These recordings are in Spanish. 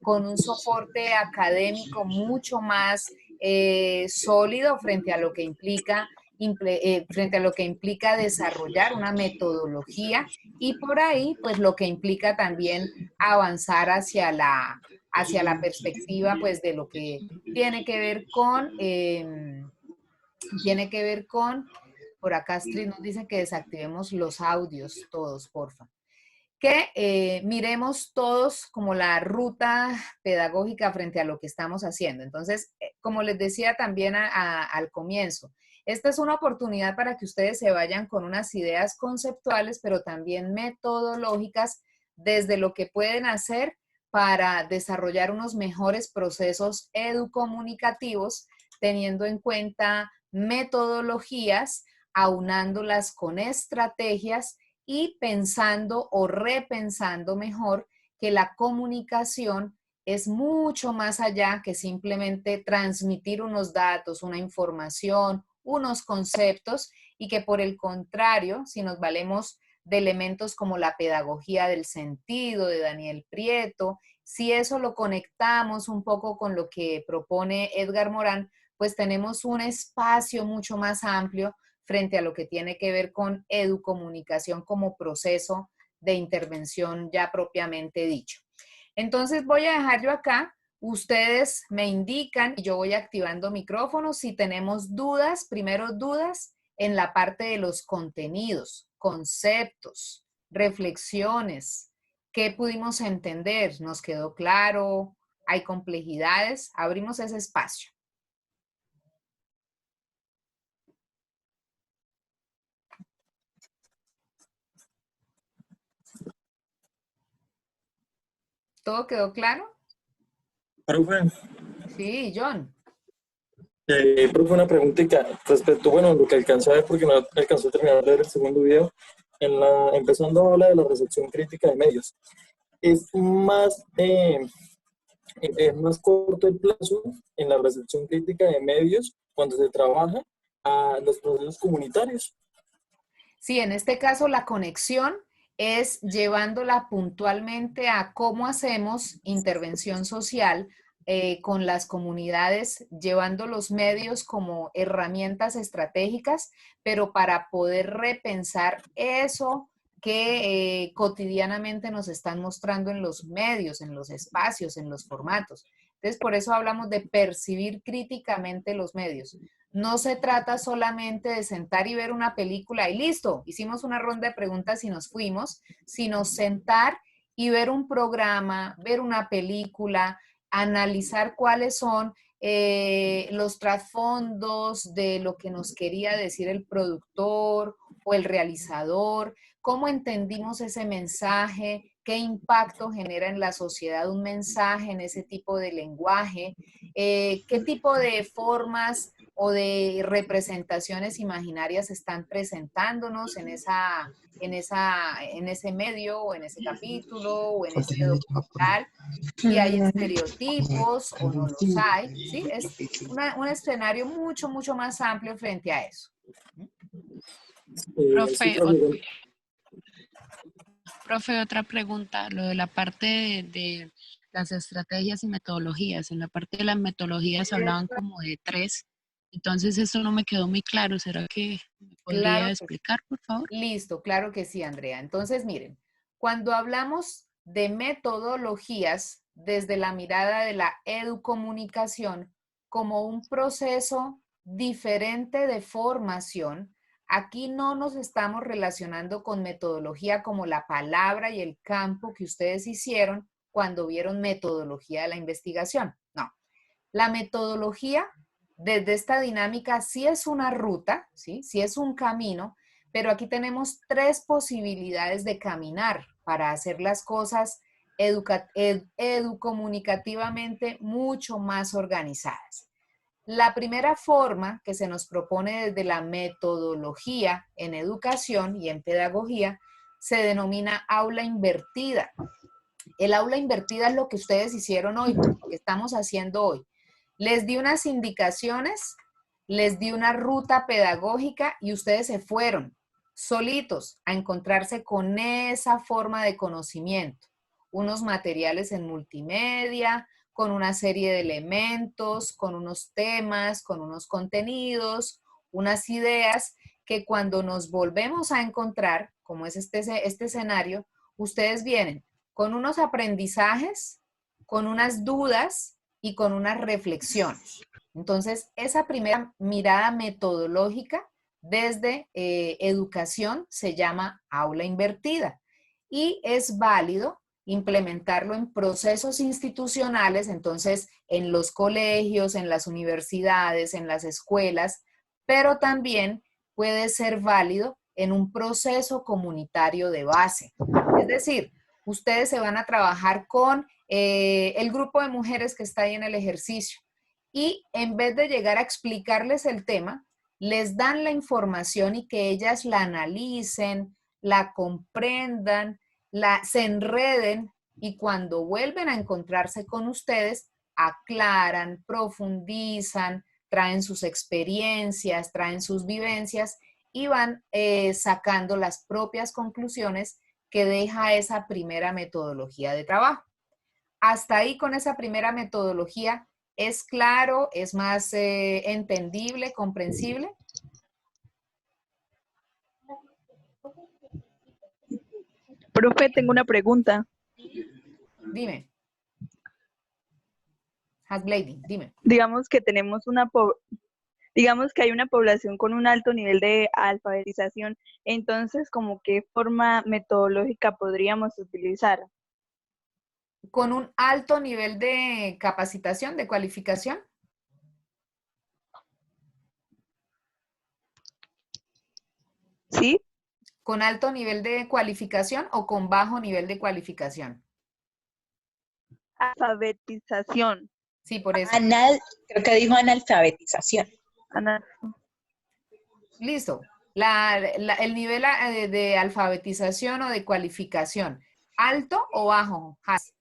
con un soporte académico mucho más sólido frente a lo que implica desarrollar una metodología y por ahí, pues lo que implica también avanzar hacia la perspectiva, pues de lo que tiene que ver con, por acá Astrid nos dice que desactivemos los audios todos, porfa. Que miremos todos como la ruta pedagógica frente a lo que estamos haciendo. Entonces, como les decía también al comienzo, esta es una oportunidad para que ustedes se vayan con unas ideas conceptuales, pero también metodológicas desde lo que pueden hacer para desarrollar unos mejores procesos educomunicativos, teniendo en cuenta metodologías, aunándolas con estrategias y pensando o repensando mejor que la comunicación es mucho más allá que simplemente transmitir unos datos, una información, unos conceptos y que por el contrario, si nos valemos de elementos como la pedagogía del sentido de Daniel Prieto, si eso lo conectamos un poco con lo que propone Edgar Morán, pues tenemos un espacio mucho más amplio frente a lo que tiene que ver con educomunicación como proceso de intervención ya propiamente dicho. Entonces voy a dejar yo acá, ustedes me indican y yo voy activando micrófonos si tenemos dudas, primero dudas en la parte de los contenidos, conceptos, reflexiones, ¿qué pudimos entender? ¿Nos quedó claro? ¿Hay complejidades? Abrimos ese espacio. ¿Todo quedó claro? Profe, Sí, John. profe, una preguntita respecto, bueno, lo que alcancé a ver porque no alcanzó a terminar de ver el segundo video, empezando a hablar de la recepción crítica de medios. Es más corto el plazo en la recepción crítica de medios cuando se trabaja a los procesos comunitarios. Sí, en este caso la conexión es llevándola puntualmente a cómo hacemos intervención social con las comunidades, llevando los medios como herramientas estratégicas, pero para poder repensar eso que cotidianamente nos están mostrando en los medios, en los espacios, en los formatos. Entonces, por eso hablamos de percibir críticamente los medios. No se trata solamente de sentar y ver una película y listo, hicimos una ronda de preguntas y nos fuimos, sino sentar y ver un programa, ver una película, analizar cuáles son los trasfondos de lo que nos quería decir el productor o el realizador, cómo entendimos ese mensaje, qué impacto genera en la sociedad un mensaje en ese tipo de lenguaje, qué tipo de formas o de representaciones imaginarias están presentándonos en ese medio o en ese capítulo o en ese documental, si hay estereotipos o no los hay, ¿sí? Es un escenario mucho, mucho más amplio frente a eso. Sí, Profe, profe, profe, otra pregunta, lo de la parte de las estrategias y metodologías. En la parte de las metodologías hablaban como de 3, entonces eso no me quedó muy claro. ¿Será que me podría Claro que sí. explicar, por favor? Listo, claro que sí, Andrea. Entonces, miren, cuando hablamos de metodologías desde la mirada de la educomunicación como un proceso diferente de formación, aquí no nos estamos relacionando con metodología como la palabra y el campo que ustedes hicieron cuando vieron metodología de la investigación. No, la metodología desde esta dinámica sí es una ruta, ¿sí? Sí es un camino, pero aquí tenemos 3 posibilidades de caminar para hacer las cosas educomunicativamente mucho más organizadas. La primera forma que se nos propone desde la metodología en educación y en pedagogía se denomina aula invertida. El aula invertida es lo que ustedes hicieron hoy, lo que estamos haciendo hoy. Les di unas indicaciones, les di una ruta pedagógica y ustedes se fueron solitos a encontrarse con esa forma de conocimiento. unos materiales en multimedia, con una serie de elementos, con unos temas, con unos contenidos, unas ideas que cuando nos volvemos a encontrar, como es este escenario, ustedes vienen con unos aprendizajes, con unas dudas y con unas reflexiones. Entonces, esa primera mirada metodológica desde educación se llama aula invertida y es válido implementarlo en procesos institucionales, entonces en los colegios, en las universidades, en las escuelas, pero también puede ser válido en un proceso comunitario de base. Es decir, ustedes se van a trabajar con el grupo de mujeres que está ahí en el ejercicio y en vez de llegar a explicarles el tema, les dan la información y que ellas la analicen, la comprendan, se enreden y cuando vuelven a encontrarse con ustedes, aclaran, profundizan, traen sus experiencias, traen sus vivencias y van sacando las propias conclusiones que deja esa primera metodología de trabajo. Hasta ahí con esa primera metodología, ¿es claro? ¿Es más entendible, comprensible? Profe, tengo una pregunta. Dime. Hasblady, dime. Digamos que digamos que hay una población con un alto nivel de alfabetización, entonces, ¿como qué forma metodológica podríamos utilizar? Con un alto nivel de capacitación, de cualificación. ¿Sí? ¿Con alto nivel de cualificación o con bajo nivel de cualificación? Alfabetización. Sí, por eso. Creo que dijo analfabetización. Listo. El nivel de alfabetización o de cualificación, ¿alto o bajo? Has.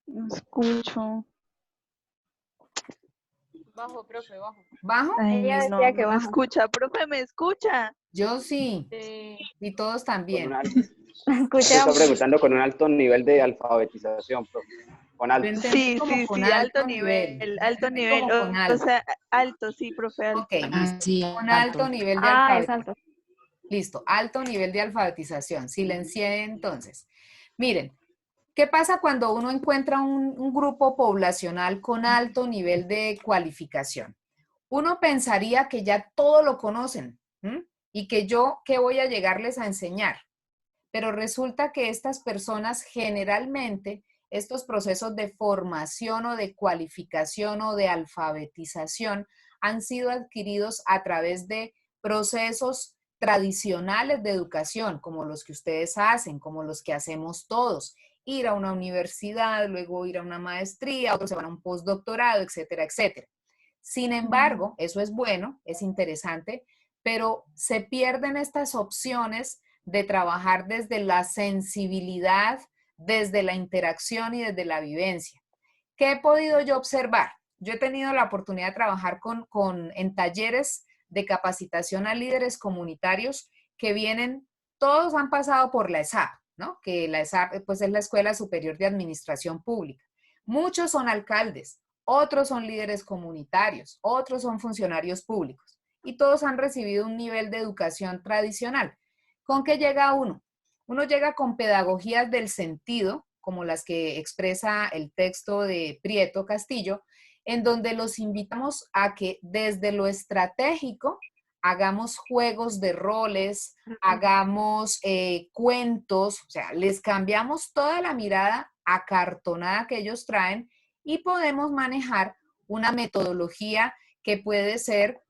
No escucho. Bajo, profe, bajo. ¿Bajo? Ay, Ella no, decía que no me bajo. escucha. Profe, ¿me escucha? Yo sí. Sí. Y todos también. Escuchamos. Está preguntando con un alto nivel de alfabetización, profe. Con Yo alto. entendí Sí, como sí, con sí, alto alto nivel, nivel. Yo alto entendí nivel. como con O alto. sea, alto, sí, profe, alto. Ok, listo. Sí, Con alto. alto nivel de Ah, es alfabetización. alto. Listo, alto nivel de alfabetización. Silencié entonces. Miren, ¿qué pasa cuando uno encuentra un grupo poblacional con alto nivel de cualificación? Uno pensaría que ya todo lo conocen, ¿m? Y que yo, ¿qué voy a llegarles a enseñar? Pero resulta que estas personas generalmente, estos procesos de formación o de cualificación o de alfabetización han sido adquiridos a través de procesos tradicionales de educación, como los que ustedes hacen, como los que hacemos todos. Ir a una universidad, luego ir a una maestría, otros se van a un postdoctorado, etcétera, etcétera. Sin embargo, eso es bueno, es interesante, pero se pierden estas opciones de trabajar desde la sensibilidad, desde la interacción y desde la vivencia. ¿Qué he podido yo observar? Yo he tenido la oportunidad de trabajar en talleres de capacitación a líderes comunitarios que vienen, todos han pasado por la ESAP, ¿no? Que la ESAP pues, es la Escuela Superior de Administración Pública. Muchos son alcaldes, otros son líderes comunitarios, otros son funcionarios públicos y todos han recibido un nivel de educación tradicional. ¿Con qué llega uno? Uno llega con pedagogías del sentido, como las que expresa el texto de Prieto Castillo, en donde los invitamos a que desde lo estratégico hagamos juegos de roles, hagamos cuentos, o sea, les cambiamos toda la mirada acartonada que ellos traen y podemos manejar una metodología que puede ser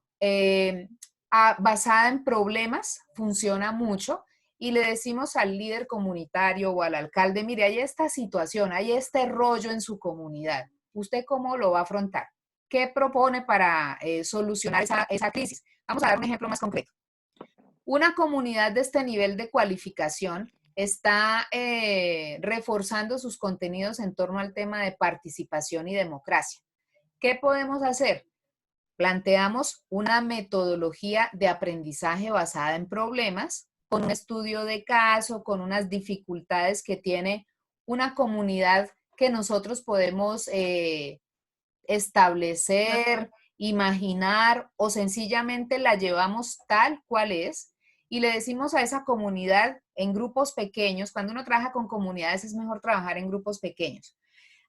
basada en problemas, funciona mucho, y le decimos al líder comunitario o al alcalde, mire, hay esta situación, hay este rollo en su comunidad, ¿usted cómo lo va a afrontar? ¿Qué propone para solucionar esa crisis? Vamos a dar un ejemplo más concreto. Una comunidad de este nivel de cualificación está reforzando sus contenidos en torno al tema de participación y democracia. ¿Qué podemos hacer? Planteamos una metodología de aprendizaje basada en problemas con un estudio de caso, con unas dificultades que tiene una comunidad que nosotros podemos establecer, imaginar o sencillamente la llevamos tal cual es y le decimos a esa comunidad en grupos pequeños. Cuando uno trabaja con comunidades es mejor trabajar en grupos pequeños.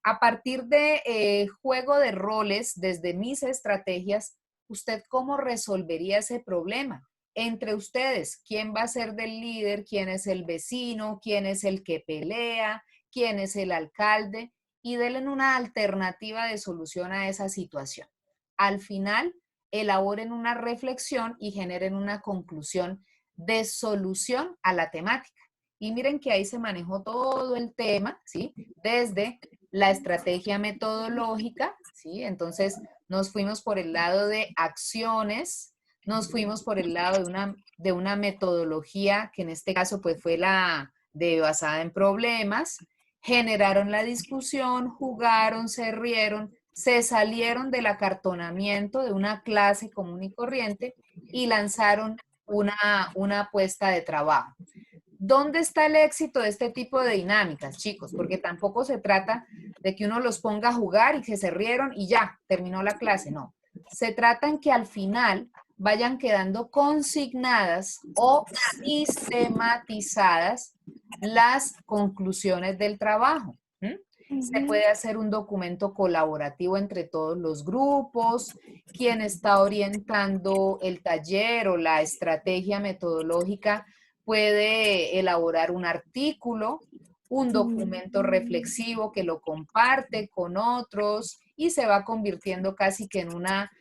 A partir de juego de roles, desde mis estrategias, ¿usted cómo resolvería ese problema? Entre ustedes, ¿quién va a ser del líder? ¿Quién es el vecino? ¿Quién es el que pelea? ¿Quién es el alcalde? Y denle una alternativa de solución a esa situación. Al final, elaboren una reflexión y generen una conclusión de solución a la temática. Y miren que ahí se manejó todo el tema, ¿sí? Desde la estrategia metodológica, ¿sí? Entonces nos fuimos por el lado de acciones, nos fuimos por el lado de una metodología que en este caso pues fue la de basada en problemas, generaron la discusión, jugaron, se rieron, se salieron del acartonamiento de una clase común y corriente y lanzaron una apuesta de trabajo. ¿Dónde está el éxito de este tipo de dinámicas, chicos? Porque tampoco se trata de que uno los ponga a jugar y que se rieron y ya, terminó la clase, no. Se trata en que al final vayan quedando consignadas o sistematizadas las conclusiones del trabajo. Se puede hacer un documento colaborativo entre todos los grupos, quien está orientando el taller o la estrategia metodológica puede elaborar un artículo, un documento reflexivo que lo comparte con otros y se va convirtiendo casi que en una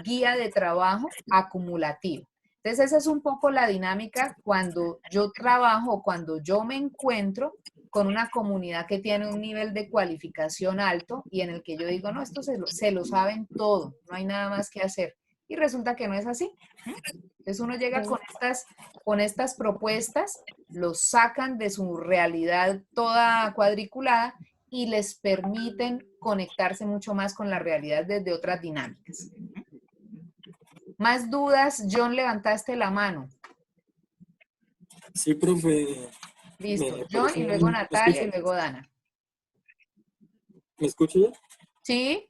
guía de trabajo acumulativa. Entonces esa es un poco la dinámica cuando yo trabajo, cuando yo me encuentro con una comunidad que tiene un nivel de cualificación alto y en el que yo digo, no, esto se lo saben todo, no hay nada más que hacer. Y resulta que no es así. Entonces uno llega con estas propuestas, los sacan de su realidad toda cuadriculada y les permiten conectarse mucho más con la realidad desde otras dinámicas. ¿Más dudas? John, levantaste la mano. Sí, profe. Listo, John y luego Natalia y luego Dana. ¿Me escucha ya? ¿Sí?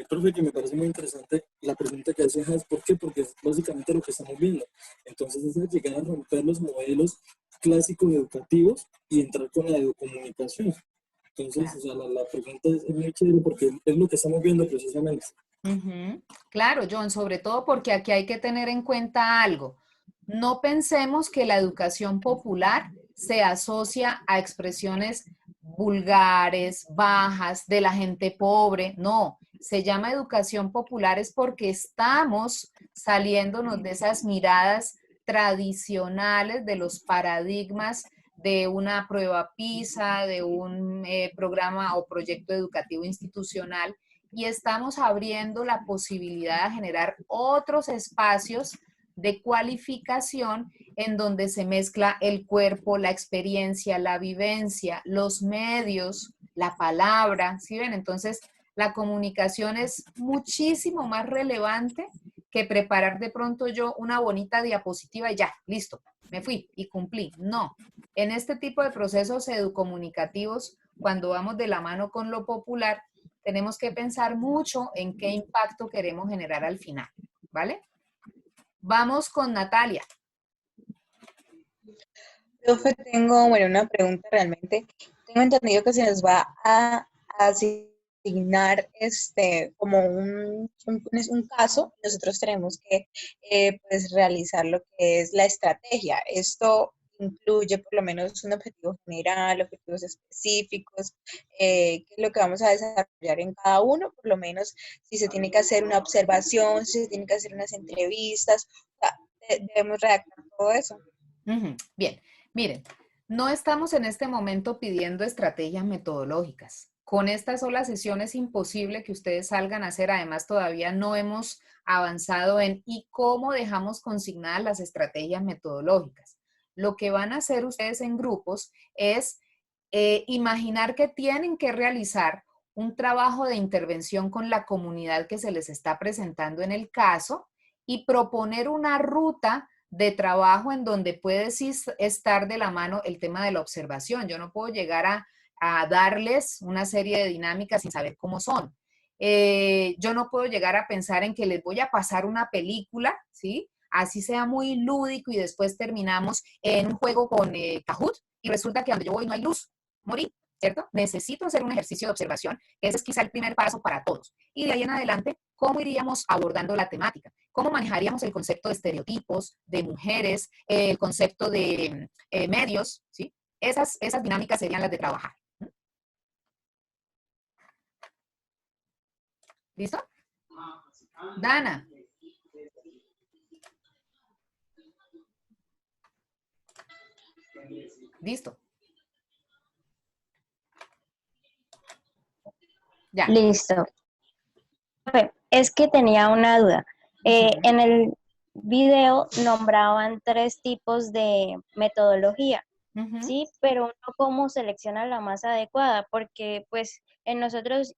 Profe, que me parece muy interesante la pregunta que hace es ¿por qué? Porque es básicamente lo que estamos viendo. Entonces es llegar a romper los modelos clásicos educativos y entrar con la educomunicación. Entonces, Claro. o sea, la pregunta es muy chévere porque es lo que estamos viendo precisamente. Claro, John, sobre todo porque aquí hay que tener en cuenta algo. No pensemos que la educación popular se asocia a expresiones vulgares, bajas, de la gente pobre. No, se llama educación popular es porque estamos saliéndonos de esas miradas tradicionales, de los paradigmas de una prueba PISA, de un programa o proyecto educativo institucional, y estamos abriendo la posibilidad de generar otros espacios de cualificación en donde se mezcla el cuerpo, la experiencia, la vivencia, los medios, la palabra, ¿sí ven? Entonces, la comunicación es muchísimo más relevante que preparar de pronto yo una bonita diapositiva y ya, listo, me fui y cumplí. No, en este tipo de procesos educomunicativos, cuando vamos de la mano con lo popular, tenemos que pensar mucho en qué impacto queremos generar al final, ¿vale? Vamos con Natalia. Profe, tengo, bueno, una pregunta realmente. Tengo entendido que se nos va a asignar como un caso. Nosotros tenemos que pues realizar lo que es la estrategia. Esto incluye por lo menos un objetivo general, objetivos específicos, qué es lo que vamos a desarrollar en cada uno, por lo menos si se tiene que hacer una observación, si se tiene que hacer unas entrevistas, o sea, debemos redactar todo eso. Bien, miren, no estamos en este momento pidiendo estrategias metodológicas. Con esta sola sesión es imposible que ustedes salgan a hacer, además todavía no hemos avanzado en y cómo dejamos consignadas las estrategias metodológicas. Lo que van a hacer ustedes en grupos es imaginar que tienen que realizar un trabajo de intervención con la comunidad que se les está presentando en el caso y proponer una ruta de trabajo en donde puede sí estar de la mano el tema de la observación. Yo no puedo llegar a darles una serie de dinámicas sin saber cómo son. Yo no puedo llegar a pensar en que les voy a pasar una película, ¿sí? Así sea muy lúdico y después terminamos en un juego con Kahoot y resulta que donde yo voy no hay luz, morí, ¿cierto? Necesito hacer un ejercicio de observación, que ese es quizá el primer paso para todos. Y de ahí en adelante, ¿cómo iríamos abordando la temática? ¿Cómo manejaríamos el concepto de estereotipos, de mujeres, el concepto de medios, ¿sí? Esas dinámicas serían las de trabajar. ¿Listo? Dana. Listo. Ya. Listo. Es que tenía una duda. En el video nombraban 3 tipos de metodología, ¿sí? Pero no cómo selecciona la más adecuada, porque pues en nosotros,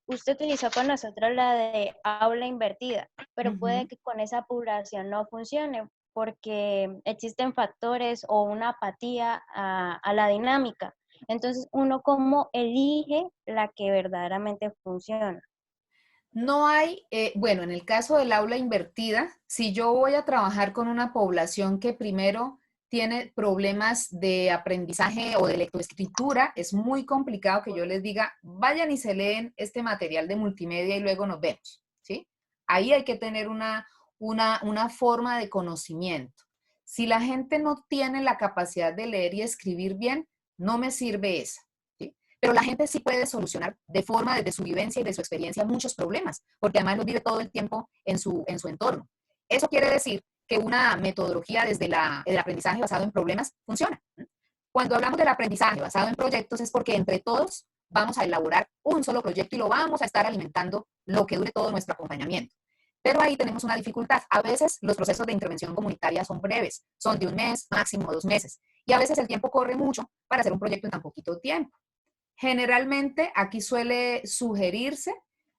usted utilizó con nosotros la de aula invertida, pero puede que con esa población no funcione, porque existen factores o una apatía a la dinámica. Entonces, uno cómo elige la que verdaderamente funciona. No hay, bueno, en el caso del aula invertida, si yo voy a trabajar con una población que primero tiene problemas de aprendizaje o de lectoescritura, es muy complicado que yo les diga, vayan y se leen este material de multimedia y luego nos vemos, ¿sí? Ahí hay que tener una forma de conocimiento. Si la gente no tiene la capacidad de leer y escribir bien, no me sirve esa. Pero la gente sí puede solucionar de forma, desde su vivencia y de su experiencia, muchos problemas, porque además los vive todo el tiempo en su entorno. Eso quiere decir que una metodología desde el aprendizaje basado en problemas funciona. Cuando hablamos del aprendizaje basado en proyectos es porque entre todos vamos a elaborar un solo proyecto y lo vamos a estar alimentando lo que dure todo nuestro acompañamiento. Pero ahí tenemos una dificultad. A veces los procesos de intervención comunitaria son breves, son de 1 mes, máximo 2 meses. Y a veces el tiempo corre mucho para hacer un proyecto en tan poquito tiempo. Generalmente aquí suele sugerirse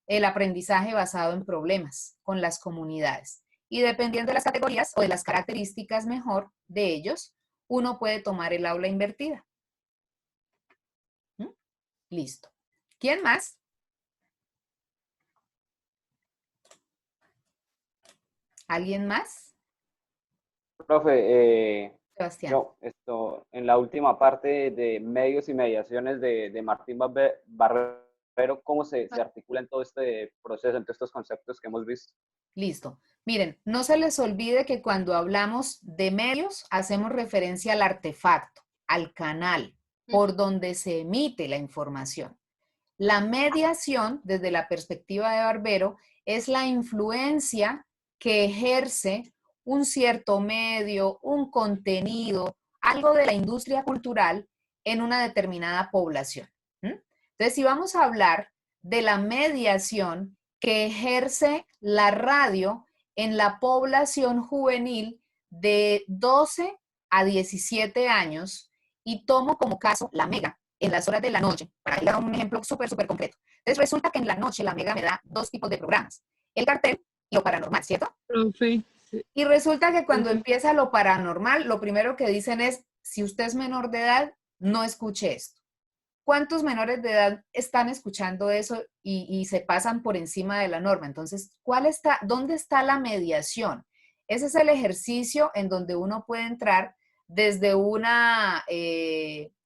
el aprendizaje basado en problemas con las comunidades. Y dependiendo de las categorías o de las características mejor de ellos, uno puede tomar el aula invertida. Listo. ¿Quién más? ¿Alguien más? Profe, Sebastián. yo, en la última parte de medios y mediaciones de Martín Barbero, ¿cómo se articula en todo este proceso, en todos estos conceptos que hemos visto? Listo. Miren, no se les olvide que cuando hablamos de medios, hacemos referencia al artefacto, al canal, por donde se emite la información. La mediación, desde la perspectiva de Barbero, es la influencia que ejerce un cierto medio, un contenido, algo de la industria cultural en una determinada población. Entonces, si vamos a hablar de la mediación que ejerce la radio en la población juvenil de 12 a 17 años, y tomo como caso la Mega en las horas de la noche, para dar un ejemplo súper concreto. Entonces resulta que en la noche la Mega me da 2 tipos de programas, el cartel y lo paranormal, ¿cierto? Profe. Y resulta que cuando empieza lo paranormal, lo primero que dicen es, si usted es menor de edad, no escuche esto. ¿Cuántos menores de edad están escuchando eso y se pasan por encima de la norma? Entonces, ¿dónde está la mediación? Ese es el ejercicio en donde uno puede entrar desde una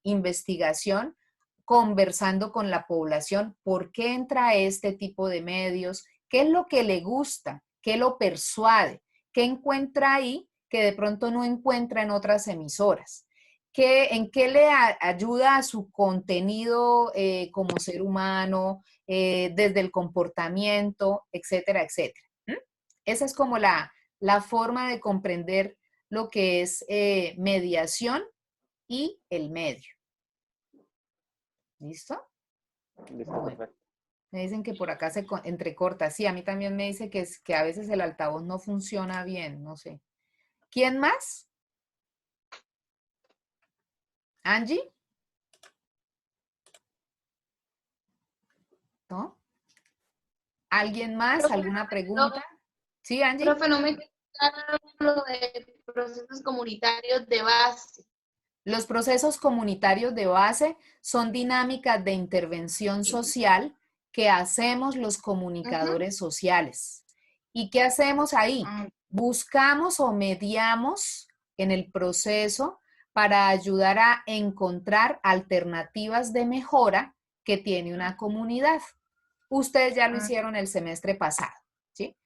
investigación, conversando con la población, por qué entra este tipo de medios, qué es lo que le gusta, qué lo persuade, qué encuentra ahí que de pronto no encuentra en otras emisoras. ¿En qué le ayuda a su contenido como ser humano, desde el comportamiento, etcétera, etcétera? Esa es como la forma de comprender lo que es mediación y el medio. ¿Listo? Listo, Bueno, perfecto. me dicen que por acá se entrecorta. Sí, a mí también me dice que a veces el altavoz no funciona bien, no sé. ¿Quién más? ¿Angie? ¿No? ¿Alguien más? Profe, ¿Alguna pregunta? Sí, Angie. profe, lo de procesos comunitarios de base. Los procesos comunitarios de base son dinámicas de intervención social que hacemos los comunicadores sociales. ¿Y qué hacemos ahí? Buscamos o mediamos en el proceso para ayudar a encontrar alternativas de mejora que tiene una comunidad. Ustedes ya lo hicieron el semestre pasado, ¿sí?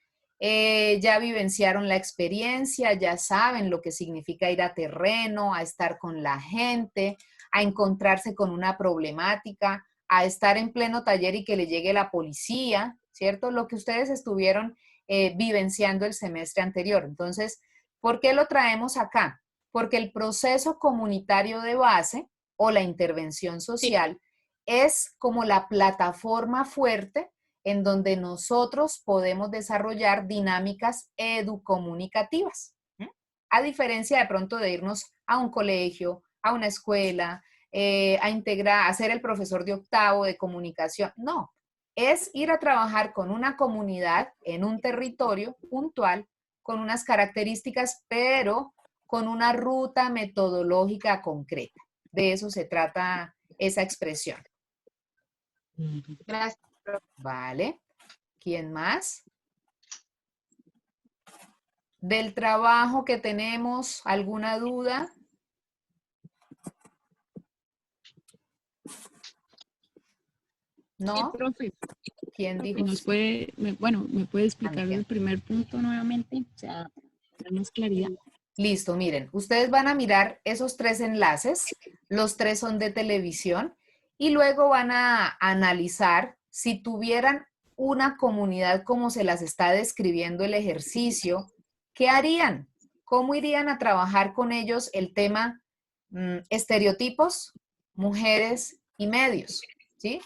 Ya vivenciaron la experiencia, ya saben lo que significa ir a terreno, a estar con la gente, a encontrarse con una problemática, a estar en pleno taller y que le llegue la policía, ¿cierto? Lo que ustedes estuvieron vivenciando el semestre anterior. Entonces, ¿por qué lo traemos acá? Porque el proceso comunitario de base o la intervención social es como la plataforma fuerte en donde nosotros podemos desarrollar dinámicas educomunicativas. A diferencia de pronto de irnos a un colegio, a una escuela, a ser el profesor de octavo de comunicación. No, es ir a trabajar con una comunidad en un territorio puntual, con unas características, pero con una ruta metodológica concreta. De eso se trata esa expresión. Gracias. Vale. ¿Quién más? Del trabajo que tenemos, ¿alguna duda? ¿No? Sí, profe. ¿Quién dijo? ¿Me puede explicar el primer punto nuevamente? O sea, para más claridad. Listo, miren, ustedes van a mirar esos 3 enlaces, los 3 son de televisión, y luego van a analizar si tuvieran una comunidad como se las está describiendo el ejercicio, ¿qué harían? ¿Cómo irían a trabajar con ellos el tema estereotipos, mujeres y medios? ¿Sí?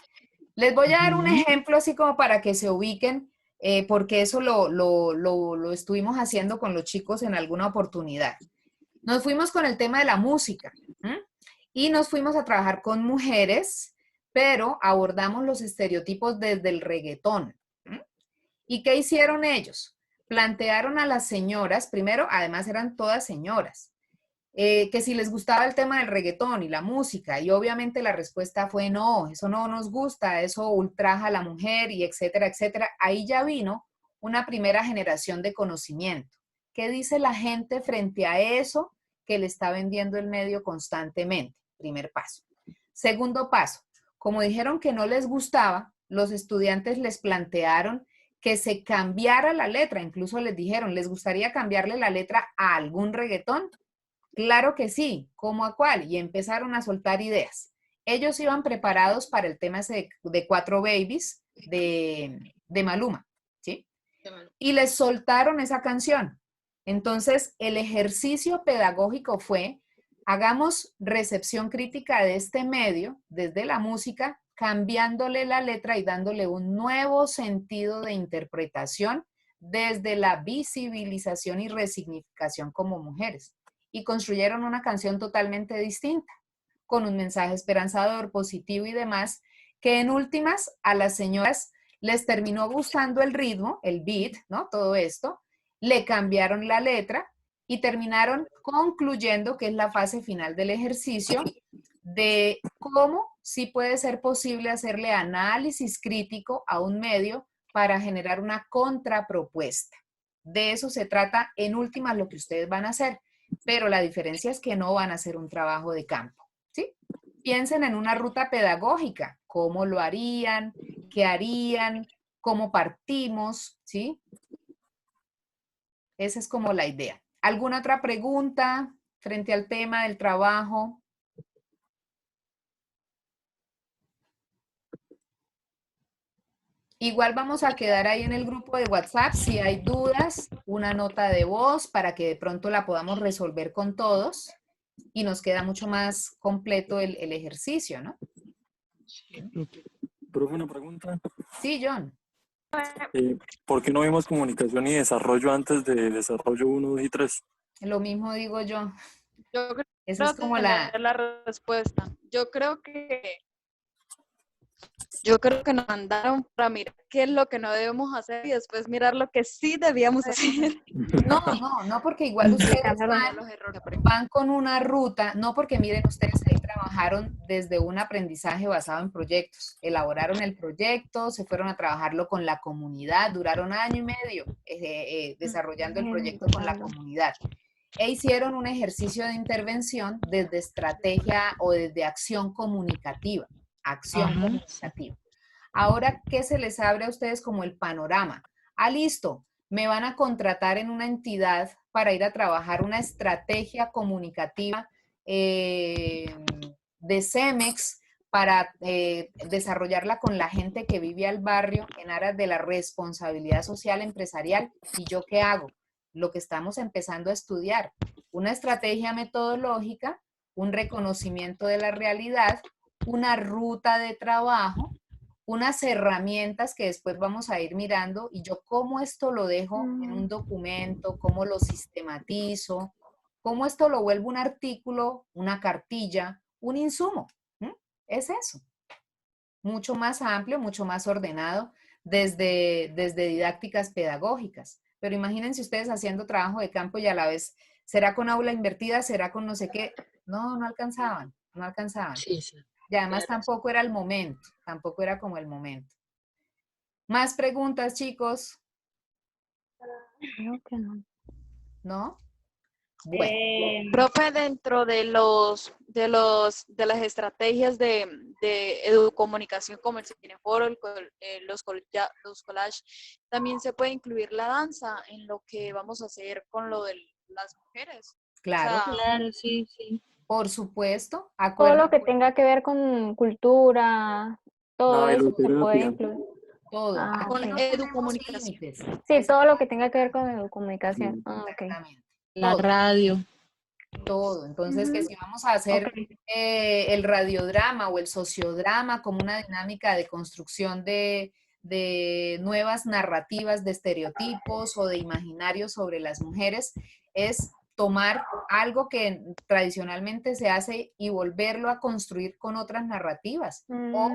Les voy a dar un ejemplo así como para que se ubiquen, porque eso lo estuvimos haciendo con los chicos en alguna oportunidad. Nos fuimos con el tema de la música y nos fuimos a trabajar con mujeres, pero abordamos los estereotipos desde el reggaetón. ¿Y qué hicieron ellos? Plantearon a las señoras, primero, además eran todas señoras, que si les gustaba el tema del reggaetón y la música, y obviamente la respuesta fue no, eso no nos gusta, eso ultraja a la mujer y etcétera, etcétera. Ahí ya vino una primera generación de conocimiento. ¿Qué dice la gente frente a eso que le está vendiendo el medio constantemente? Primer paso. Segundo paso, como dijeron que no les gustaba, los estudiantes les plantearon que se cambiara la letra, incluso les dijeron, ¿les gustaría cambiarle la letra a algún reggaetón? Claro que sí, ¿cómo a cuál? Y empezaron a soltar ideas. Ellos iban preparados para el tema de 4 Babies de Maluma, ¿sí? Y les soltaron esa canción. Entonces, el ejercicio pedagógico fue, hagamos recepción crítica de este medio, desde la música, cambiándole la letra y dándole un nuevo sentido de interpretación desde la visibilización y resignificación como mujeres. Y construyeron una canción totalmente distinta, con un mensaje esperanzador, positivo y demás, que en últimas a las señoras les terminó gustando el ritmo, el beat, ¿no? Todo esto, le cambiaron la letra y terminaron concluyendo, que es la fase final del ejercicio, de cómo sí puede ser posible hacerle análisis crítico a un medio para generar una contrapropuesta. De eso se trata en últimas lo que ustedes van a hacer. Pero la diferencia es que no van a hacer un trabajo de campo, ¿sí? Piensen en una ruta pedagógica, cómo lo harían, qué harían, cómo partimos, ¿sí? Esa es como la idea. ¿Alguna otra pregunta frente al tema del trabajo? Igual vamos a quedar ahí en el grupo de WhatsApp, si hay dudas, una nota de voz para que de pronto la podamos resolver con todos y nos queda mucho más completo el ejercicio, ¿no? Profe, una pregunta. Sí, John. ¿Por qué no vimos comunicación y desarrollo antes de desarrollo 1, 2 y 3? Lo mismo digo yo. Yo creo Esa es como la respuesta. Yo creo que Yo creo que nos mandaron para mirar qué es lo que no debemos hacer y después mirar lo que sí debíamos hacer. No, porque igual ustedes van con una ruta, no porque miren, ustedes ahí trabajaron desde un aprendizaje basado en proyectos, elaboraron el proyecto, se fueron a trabajarlo con la comunidad, duraron año y medio desarrollando el proyecto con la comunidad. E hicieron un ejercicio de intervención desde estrategia o desde acción comunicativa. Comunicativa. Ahora, ¿qué se les abre a ustedes como el panorama? Listo, me van a contratar en una entidad para ir a trabajar una estrategia comunicativa de CEMEX para desarrollarla con la gente que vive al barrio en aras de la responsabilidad social empresarial. ¿Y yo qué hago? Lo que estamos empezando a estudiar, una estrategia metodológica, un reconocimiento de la realidad, una ruta de trabajo, unas herramientas que después vamos a ir mirando y yo cómo esto lo dejo en un documento, cómo lo sistematizo, cómo esto lo vuelvo un artículo, una cartilla, un insumo. Es eso. Mucho más amplio, mucho más ordenado desde didácticas pedagógicas. Pero imagínense ustedes haciendo trabajo de campo y a la vez, ¿será con aula invertida? ¿Será con no sé qué? No alcanzaban, no alcanzaban. Sí. Y además tampoco era el momento, tampoco era como el momento. ¿Más preguntas, chicos? Creo que no. ¿No? Bueno. Profe, dentro de las estrategias de educomunicación como el cineforo, los collages, también se puede incluir la danza en lo que vamos a hacer con lo de las mujeres. Claro. O sea, Claro, sí. Por supuesto. Todo lo que tenga que ver con cultura, todo eso se puede incluir. Todo. Con educomunicación. Sí, todo lo que tenga que ver con educomunicación. Exactamente. La radio. Todo. Entonces, que si vamos a hacer el radiodrama o el sociodrama como una dinámica de construcción de nuevas narrativas, de estereotipos o de imaginarios sobre las mujeres, es tomar algo que tradicionalmente se hace y volverlo a construir con otras narrativas. O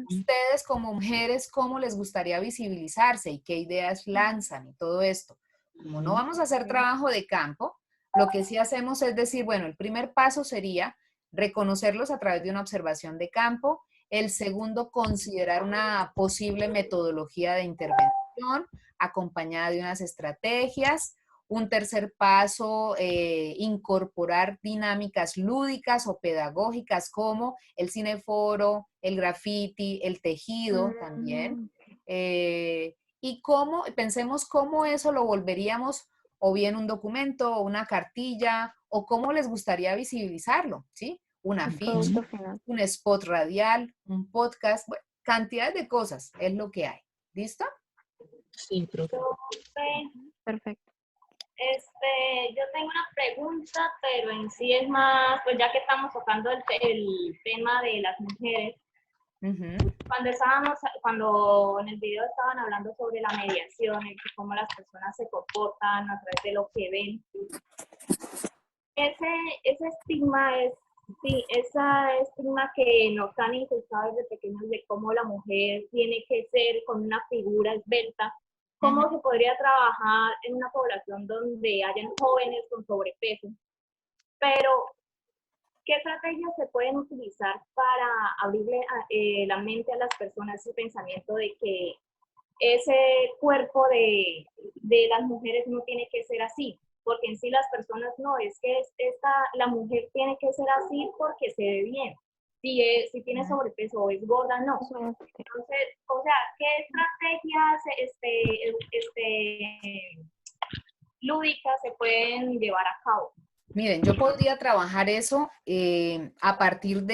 ustedes como mujeres, ¿cómo les gustaría visibilizarse y qué ideas lanzan y todo esto? Como no vamos a hacer trabajo de campo, lo que sí hacemos es decir, bueno, el primer paso sería reconocerlos a través de una observación de campo. El segundo, considerar una posible metodología de intervención acompañada de unas estrategias. Un tercer paso, incorporar dinámicas lúdicas o pedagógicas como el cineforo, el graffiti, el tejido también. Y pensemos cómo eso lo volveríamos o bien un documento, o una cartilla, o cómo les gustaría visibilizarlo, ¿sí? Un afiche, un spot radial, un podcast, bueno, cantidad de cosas es lo que hay. ¿Listo? Sí, profe. Perfecto. Yo tengo una pregunta, pero en sí es más, pues ya que estamos tocando el tema de las mujeres, cuando en el video estaban hablando sobre la mediación y cómo las personas se comportan a través de lo que ven, ese estigma esa estigma que nos han inculcado desde pequeños de cómo la mujer tiene que ser con una figura esbelta, ¿cómo se podría trabajar en una población donde hayan jóvenes con sobrepeso? Pero ¿qué estrategias se pueden utilizar para abrirle la mente a las personas ese pensamiento de que ese cuerpo de las mujeres no tiene que ser así? Porque en sí las personas no, es que la mujer tiene que ser así porque se ve bien. Si tiene sobrepeso o es gorda, no. Entonces, o sea, ¿qué estrategias lúdicas se pueden llevar a cabo? Miren, yo podría trabajar eso a partir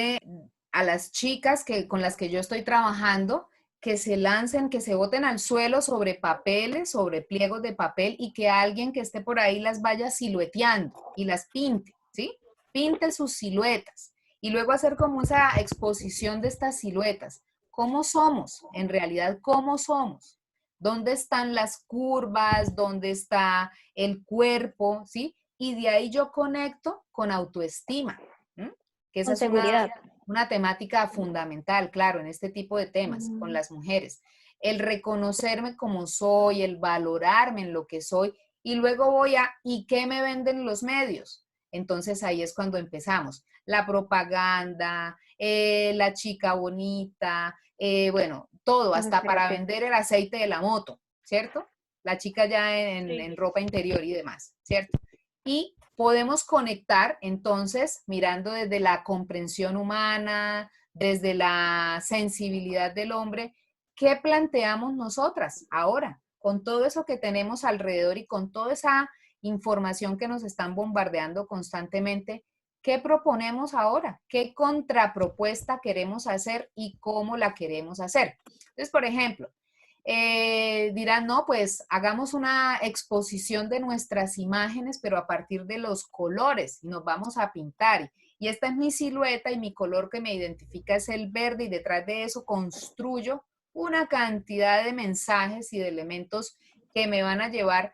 a las chicas con las que yo estoy trabajando, que se lancen, que se boten al suelo sobre papeles, sobre pliegos de papel y que alguien que esté por ahí las vaya silueteando y las pinte, ¿sí? Pinte sus siluetas y luego hacer como esa exposición de estas siluetas. ¿Cómo somos? En realidad, ¿cómo somos? ¿Dónde están las curvas? ¿Dónde está el cuerpo? ¿Sí? Y de ahí yo conecto con autoestima. que esa Con es seguridad. una temática fundamental, claro, en este tipo de temas, con las mujeres. El reconocerme como soy, el valorarme en lo que soy, y luego voy a, ¿y qué me venden los medios? Entonces ahí es cuando empezamos. La propaganda, la chica bonita, bueno, todo, hasta para vender el aceite de la moto, ¿cierto? La chica ya en ropa interior y demás, ¿cierto? Y podemos conectar entonces mirando desde la comprensión humana, desde la sensibilidad del hombre, ¿qué planteamos nosotras ahora? Con todo eso que tenemos alrededor y con toda esa información que nos están bombardeando constantemente, ¿qué proponemos ahora? ¿Qué contrapropuesta queremos hacer y cómo la queremos hacer? Entonces, por ejemplo, dirán, no, pues hagamos una exposición de nuestras imágenes, pero a partir de los colores, y nos vamos a pintar. Y esta es mi silueta y mi color que me identifica es el verde, y detrás de eso construyo una cantidad de mensajes y de elementos que me van a llevar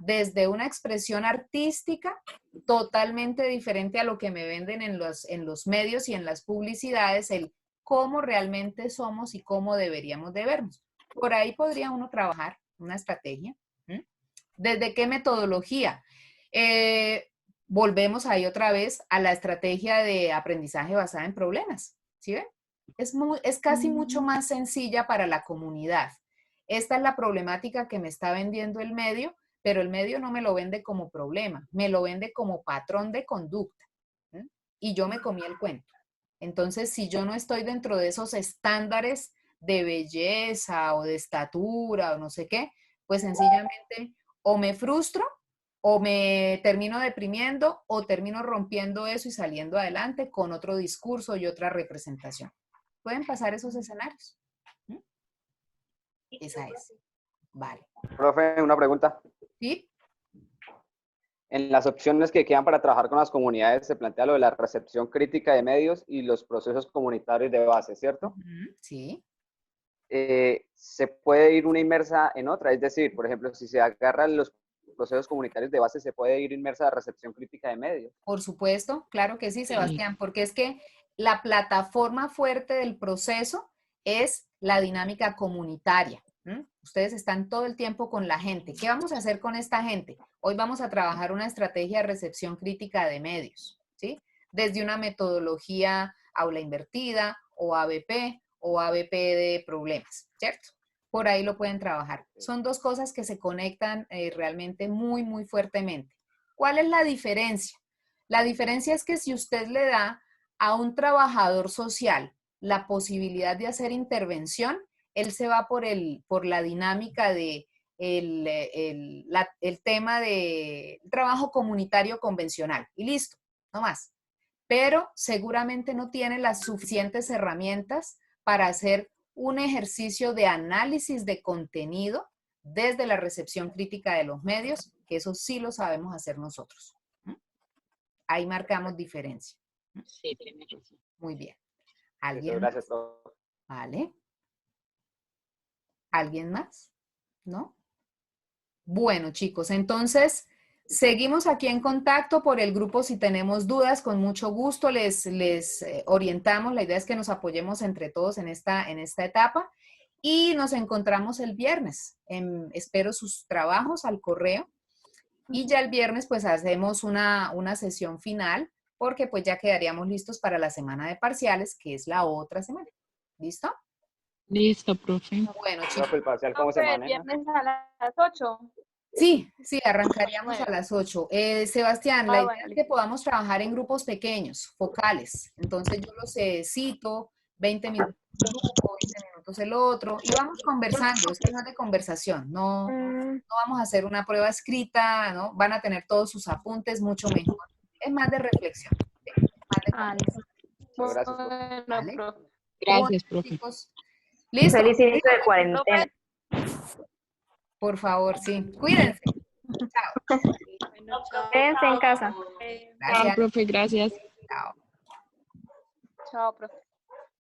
desde una expresión artística totalmente diferente a lo que me venden en los medios y en las publicidades, el cómo realmente somos y cómo deberíamos de vernos. Por ahí podría uno trabajar una estrategia. ¿Desde qué metodología? Volvemos ahí otra vez a la estrategia de aprendizaje basada en problemas. ¿Sí ven? Es casi mucho más sencilla para la comunidad. Esta es la problemática que me está vendiendo el medio, pero el medio no me lo vende como problema, me lo vende como patrón de conducta. Y yo me comí el cuento. Entonces, si yo no estoy dentro de esos estándares de belleza o de estatura o no sé qué, pues sencillamente o me frustro o me termino deprimiendo o termino rompiendo eso y saliendo adelante con otro discurso y otra representación. Pueden pasar esos escenarios. Esa es. Vale. Profe, una pregunta. ¿Sí? En las opciones que quedan para trabajar con las comunidades se plantea lo de la recepción crítica de medios y los procesos comunitarios de base, ¿cierto? Sí. Se puede ir una inmersa en otra, es decir, por ejemplo, si se agarran los procesos comunitarios de base, se puede ir inmersa a recepción crítica de medios. Por supuesto, claro que sí, Sebastián, porque es que la plataforma fuerte del proceso es la dinámica comunitaria. Ustedes están todo el tiempo con la gente. ¿Qué vamos a hacer con esta gente? Hoy vamos a trabajar una estrategia de recepción crítica de medios, ¿sí? Desde una metodología aula invertida o ABP o ABP de problemas, ¿cierto? Por ahí lo pueden trabajar. Son dos cosas que se conectan realmente muy, muy fuertemente. ¿Cuál es la diferencia? La diferencia es que si usted le da a un trabajador social la posibilidad de hacer intervención, él se va por la dinámica de el tema de trabajo comunitario convencional y listo, no más. Pero seguramente no tiene las suficientes herramientas para hacer un ejercicio de análisis de contenido desde la recepción crítica de los medios, que eso sí lo sabemos hacer nosotros. Ahí marcamos diferencia. Sí, tiene razón. Muy bien. ¿Alguien Gracias, más? profe. Vale. ¿Alguien más? ¿No? Bueno, chicos, entonces seguimos aquí en contacto por el grupo. Si tenemos dudas, con mucho gusto les orientamos. La idea es que nos apoyemos entre todos en esta etapa y nos encontramos el viernes. Espero sus trabajos al correo y ya el viernes pues hacemos una sesión final porque pues ya quedaríamos listos para la semana de parciales, que es la otra semana. ¿Listo? Listo, profe. Bueno, chicos. Profe, ¿el parcial cómo se maneja? Viernes a las 8. Sí, arrancaríamos a las 8. Sebastián, la idea bueno, es que podamos trabajar en grupos pequeños, focales. Entonces yo los cito, 20 minutos un grupo, 20 minutos el otro, y vamos conversando. Esto no es de conversación, no vamos a hacer una prueba escrita, ¿no? Van a tener todos sus apuntes, mucho mejor. Es más de reflexión. ¿Sí? Más de Gracias, profe. ¿Vale? Gracias, profe. Chicos. ¿Listo? Feliz inicio de cuarentena. Por favor, sí. Cuídense. Chao. Quédense en casa. Gracias. Chao, profe, gracias. Chao. Chao, profe.